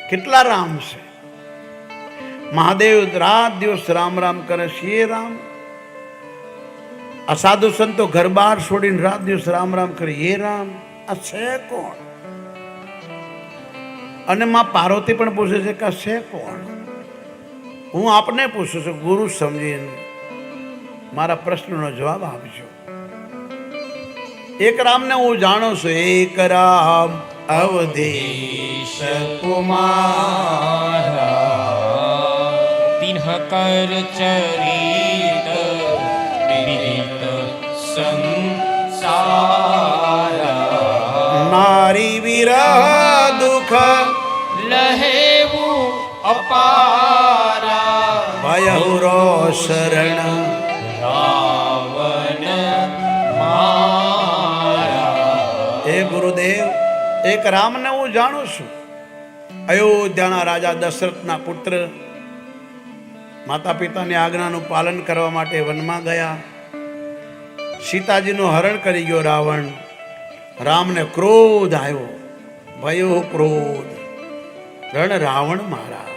કેટલા રામ છે? મહાદેવ રાત દિવસ રામ રામ કરે છે, એ રામ. આ સાધુ સંતો ઘર બહાર છોડીને રાત દિવસ રામ રામ કરે, એ રામ. આ છે કોણ? અને માં પાર્વતી પણ પૂછે છે કે આ છે કોણ? હું આપને પૂછું છું, ગુરુ સમજીને મારા પ્રશ્નનો જવાબ આપજો. એક રામને હું જાણું છું, એક રામ અવધેશ કુમારા તિન્હ કર ચરિત વિદિત સંસારા નારી વિરહ દુઃખ લહેવું અપારા ભયહુ રો શરણ રાવણ મારા. હે ગુરુદેવ, એક રામને હું જાણું છું. અયોધ્યાના રાજા દશરથના પુત્ર માતા પિતાની આજ્ઞાનું પાલન કરવા માટે વનમાં ગયા. સીતાજીનું હરણ કરી ગયો રાવણ. રામને ક્રોધ આવ્યો, ભયો ક્રોધ, રણ રાવણ મારા.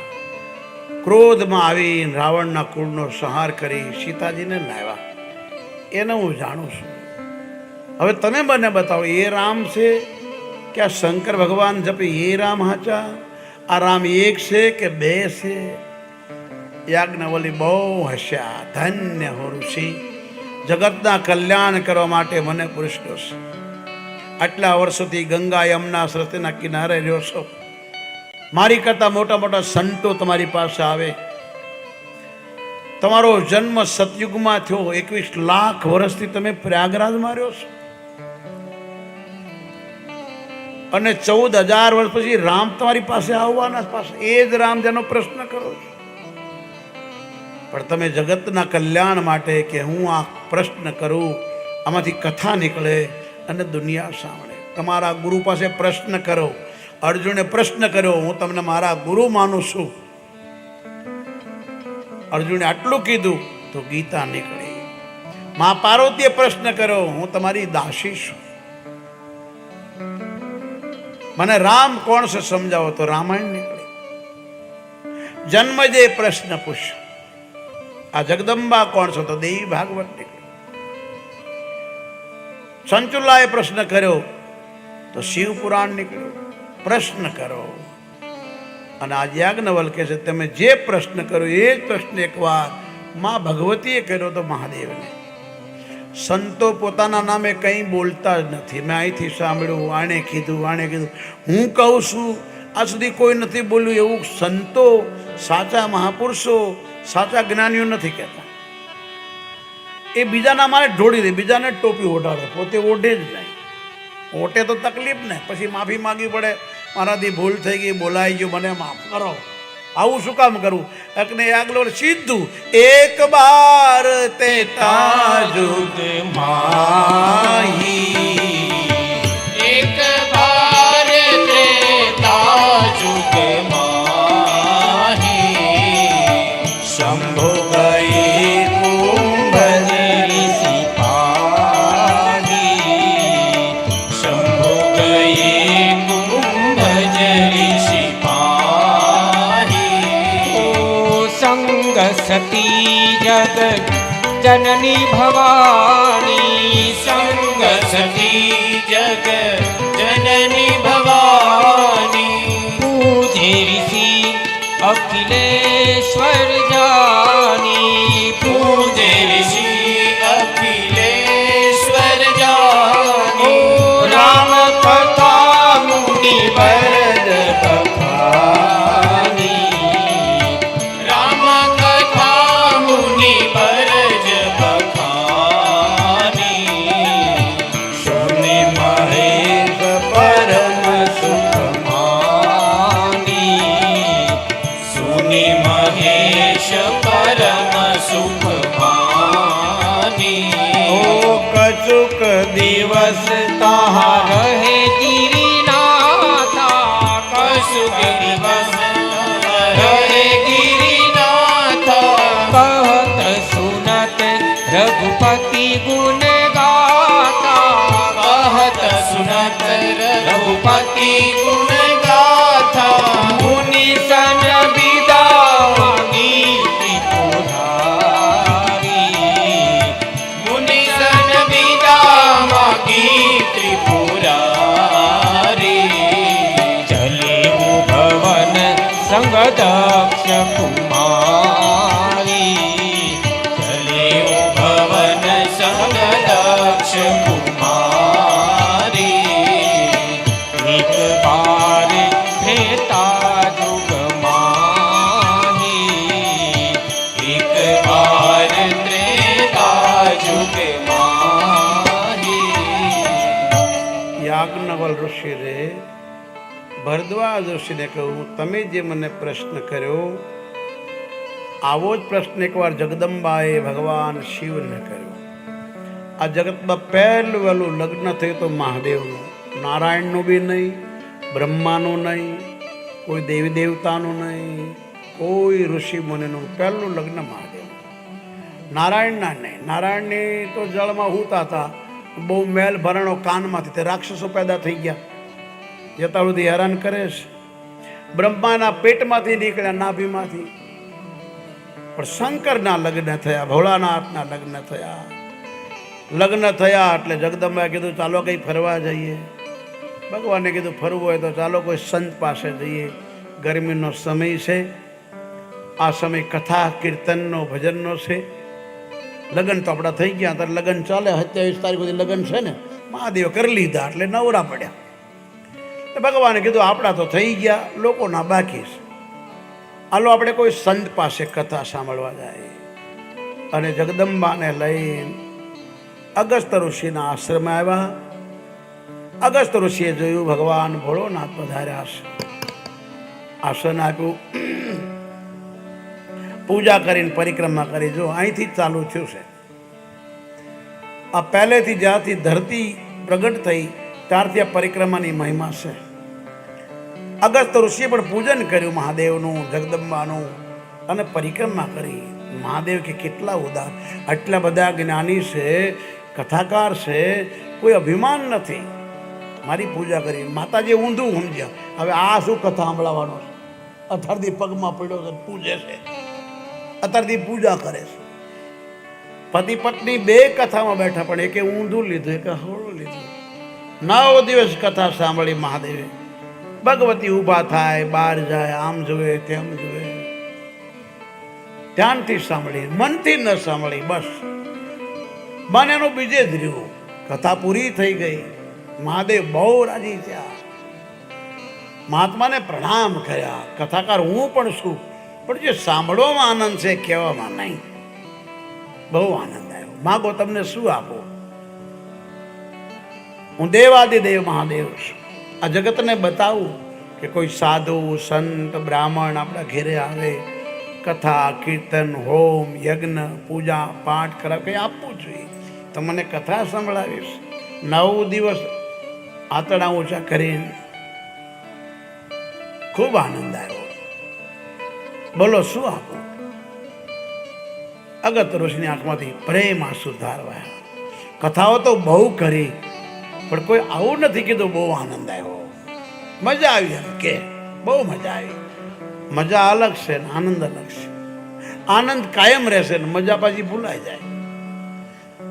ક્રોધમાં આવી રાવણના કુળનો સંહાર કરી સીતાજીને લાવ્યા. એને હું જાણું છું. હવે તમે મને બતાવો, એ રામ છે કે આ શંકર ભગવાન જપે એ રામ હાચા? આ રામ એક છે કે બે છે? યાજ્ઞવલ્લી બહુ હસ્યા. ધન્ય હો ઋષિ, જગતના કલ્યાણ કરવા માટે મને પુરુષો છે. આટલા વર્ષોથી ગંગા યમુના સરસ્વતીના કિનારે રહ્યો છો. મારી કરતા મોટા મોટા સંતો તમારી પાસે આવે. તમારો જન્મ સતયુગમાં થયો. 21 લાખ વર્ષથી તમે પ્રયાગરાજમાં રહ્યો છો. અને 14,000 વર્ષ પછી રામ તમારી પાસે આવવાના પાસે. એ જ રામ જેનો પ્રશ્ન કરો છો. પણ તમે જગતના કલ્યાણ માટે કે હું આ પ્રશ્ન કરું, આમાંથી કથા નીકળે અને દુનિયા સાંભળે. તમારા ગુરુ પાસે પ્રશ્ન કરો. અર્જુને પ્રશ્ન કર્યો, હું તમને મારા ગુરુ માનું છું. અર્જુને આટલું કીધું તો ગીતા નીકળી. મા પાર્વતીએ પ્રશ્ન કર્યો, હું તમારી દાસી છું. મને રામ કોણ છે સમજાવો, તો રામાયણ નીકળી. જન્મજે પ્રશ્ન પૂછ્યો, આ જગદંબા કોણ છો, તો દેવી ભાગવત નીકળી. સંચુલાએ પ્રશ્ન કર્યો તો શિવ પુરાણ નીકળ્યું. પ્રશ્ન કરો. અને આ યાજ્ઞવલ્ક કહે છે, તમે જે પ્રશ્ન કરો એ જ પ્રશ્ન એકવાર માં ભગવતીએ કર્યો તો મહાદેવને. સંતો પોતાના નામે કંઈ બોલતા જ નથી. મેં અહીંથી સાંભળ્યું, આણે કીધું, આણે કીધું. હું કહું છું, આ સુધી કોઈ નથી બોલ્યું. એવું સંતો, સાચા મહાપુરુષો, સાચા જ્ઞાનીઓ નથી કહેતા. એ બીજાના મારે ઢોળી દે, બીજાને ટોપી ઓઢાડે, પોતે ઓઢે જ નહીં. ઓટે તો તકલીફ ને, પછી માફી માંગવી પડે, મારાથી ભૂલ થઈ ગઈ, બોલાઈ ગયું, મને માફ કરો. આવું શું કામ કરવું? એકને આગલો સીધું, એક બાર તે તાજુદ માહી, એક બાર તે તાજુદ માહી, શંભુ ગઈ કુંભજરી સિપાહી, શંભુ ગઈ કુંભજરી સિપાહી. ઓ સંગ સતી જગ જનની ભવાની, સંગ સતી જગ જનની ભવાની, પૂજે ઋષિ અખિલેશ્વર જાની, પૂજે ઋષિ અખિલેશ્વર જાની. રામ કથા મુનિ વરદ બખાની, રામ કથા મુનિ વરદ બખાની. સોને મહેશ પરમ સુખ માની, સુની મહેશ પરમ સુખ માની. ઓ કચુક દિવસ તાહા રહે ગિરિનાથા, કશુક દિવસ રહે ગિરિનાથા. કહત સુનત રઘુપતિ ગુણ ગાથા, કહત સુનત રઘુપતિ ગુણ ગાથા. મુનિ દક્ષ કુમારી ચલે ભવન સંગ દક્ષ કુમારી એક બાર ત્રેતા જુગ માહી એક બાર ત્રેતા જુગ માહી યાજ્ઞવલ ઋષિ રે ભરદ્વાજ ઋષિને કહ્યું, તમે જે મને પ્રશ્ન કર્યો આવો જ પ્રશ્ન એકવાર જગદંબાએ ભગવાન શિવને કર્યો. આ જગતમાં પહેલું વહેલું લગ્ન થયું તો મહાદેવનું, નારાયણનું બી નહીં, બ્રહ્માનું નહીં, કોઈ દેવી દેવતાનું નહીં, કોઈ ઋષિ મુનિનું પહેલું લગ્ન મહાદેવનું. નારાયણના નહીં, નારાયણની તો જળમાં હુતા હતા, બહુ મેલ ભરણો કાનમાંથી, તે રાક્ષસો પેદા થઈ ગયા, જતા સુધી હેરાન કરે છે. બ્રહ્માના પેટમાંથી નીકળ્યા, નાભીમાંથી. પણ શંકરના લગ્ન થયા, ભોળાનાથના લગ્ન થયા. લગ્ન થયા એટલે જગદંબાએ કીધું ચાલો કંઈ ફરવા જઈએ. ભગવાને કીધું ફરવું હોય તો ચાલો કોઈ સંત પાસે જઈએ, ગરમીનો સમય છે, આ સમય કથા કીર્તનનો ભજનનો છે. લગ્ન તો આપણા થઈ ગયા, ત્યારે લગ્ન ચાલે, 27 તારીખ સુધી લગ્ન છે ને, મહાદેવ કરી લીધા એટલે નવરા પડ્યા. ભગવાને કીધું આપણા તો થઈ ગયા, લોકોના બાકી છે, હાલો આપણે કોઈ સંત પાસે કથા સાંભળવા જાય. અને જગદંબાને લઈને અગસ્ત્ય ઋષિના આશ્રમે આવ્યા. અગસ્ત્ય ઋષિએ જોયું ભગવાન ભોળોનાથ પધાર્યા છે, આસન આપ્યું, પૂજા કરીને પરિક્રમા કરી. જો અહીંથી જ ચાલુ થયું છે. આ પહેલેથી જ્યાંથી ધરતી પ્રગટ થઈ ત્યારથી આ પરિક્રમાની મહિમા છે. અગસ્ત્ય ઋષિએ પણ પૂજન કર્યું મહાદેવનું, જગદંબાનું, અને પરિક્રમા કરી. મહાદેવ કે કેટલા ઉદાર, આટલા બધા જ્ઞાની છે, કથાકાર છે, કોઈ અભિમાન નથી, મારી પૂજા કરી. માતાજી ઊંધું સમજ્યા, હવે આ શું કથા સાંભળવાનો છે, અથર્થી પગમાં પડ્યો છે, પૂજે છે, અત્યારથી પૂજા કરે છે. પતિ પત્ની બે કથામાં બેઠા, પણ એકે ઊંધું લીધું, એકે હળવું લીધું. 9 દિવસ કથા સાંભળી મહાદેવે. ભગવતી ઊભા થાય, બહાર જાય, આમ જોવે તેમ જોવે, ધ્યાનથી સાંભળી, મનથી ન સાંભળી. બસ મન એનું બીજે જ રહ્યું. કથા પૂરી થઈ ગઈ, મહાદેવ બહુ રાજી થયા, મહાત્માને પ્રણામ કર્યા. કથાકાર હું પણ છું, પણ જે સાંભળવામાં આનંદ છે, કહેવામાં નહીં. બહુ આનંદ આવ્યો. માગો તમને શું આપો, હું દેવાદિદેવ મહાદેવ છું. આ જગતને બતાવું કે કોઈ સાધુ સંત બ્રાહ્મણ આપણા ઘેરે આવે, કથા કીર્તન હોમ યજ્ઞ પૂજા પાઠ કરાવ, કંઈ આપવું જોઈએ તો મને કથા સંભળાવીશ. 9 દિવસ આતડા ઊંચા કરીને ખૂબ આનંદ આવ્યો. બોલો શું આપો? અગત્ય ઋષિની આંખમાંથી પ્રેમ આંસુ ધારવાયા. કથાઓ તો બહુ કરી, પણ કોઈ આવું નથી કીધું બહુ આનંદ આવ્યો, મજા આવી. એમ કે બહુ મજા આવી. મજા અલગ છે ને આનંદ અલગ છે. આનંદ કાયમ રહેશે ને મજા પાછી ભૂલાઈ જાય.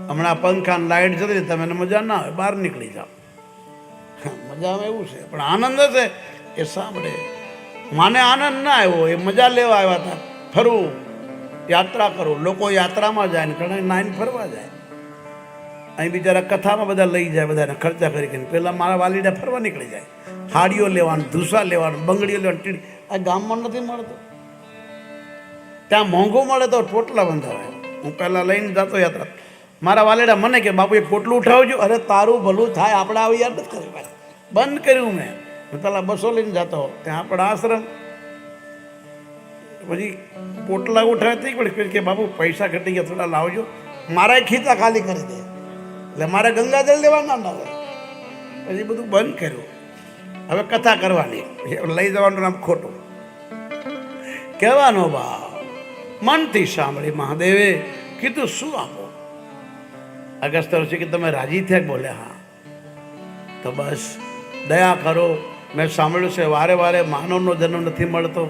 હમણાં પંખા લાઈટ જતી, તમે મજા ના હોય, બહાર નીકળી જાઓ. મજામાં એવું છે, પણ આનંદ હશે એ સાંભળે. માને આનંદ ના આવ્યો, એ મજા લેવા આવ્યા હતા, ફરવું, યાત્રા કરો. લોકો યાત્રામાં જાય ને ઘણા નાઈને ફરવા જાય. અહીં બિચારા કથામાં બધા લઈ જાય, બધાને ખર્ચા કરી. પહેલાં મારા વાલીડા ફરવા નીકળી જાય, હાડીઓ લેવાનું, ધૂસા લેવાનું, બંગડીઓ લેવાનું. આ ગામમાં નથી મળતું, ત્યાં મોંઘું મળે તો પોટલા બંધાવે. હું પહેલાં લઈને જતો યાત્રા, મારા વાલીડા મને કે બાપુ એક પોટલું ઉઠાવજો. અરે તારું ભલું થાય, આપણે આવી યાદ નથી કર્યું, બંધ કર્યું મેં. પેલા 200 લઈને જતો, ત્યાં આપણા આશ્રમ. પછી પોટલા ઉઠાવતી પણ કે બાપુ પૈસા ઘટી ગયા, થોડા લાવજો. મારા ખીચા ખાલી કરી દે, એટલે મારે ગંગાજળ લેવાના ના હોય. પછી બધું બંધ કર્યું. હવે કથા કરવાની, લઈ જવાનું નામ ખોટું. કહેવાનો ભાવ મનથી સાંભળી. મહાદેવે કીધું શું આપો? અગસ્ત્ય ઋષિ કે તમે રાજી થયા? બોલે હા. તો બસ દયા કરો. મેં સાંભળ્યું છે વારે વારે માનવનો જન્મ નથી મળતો,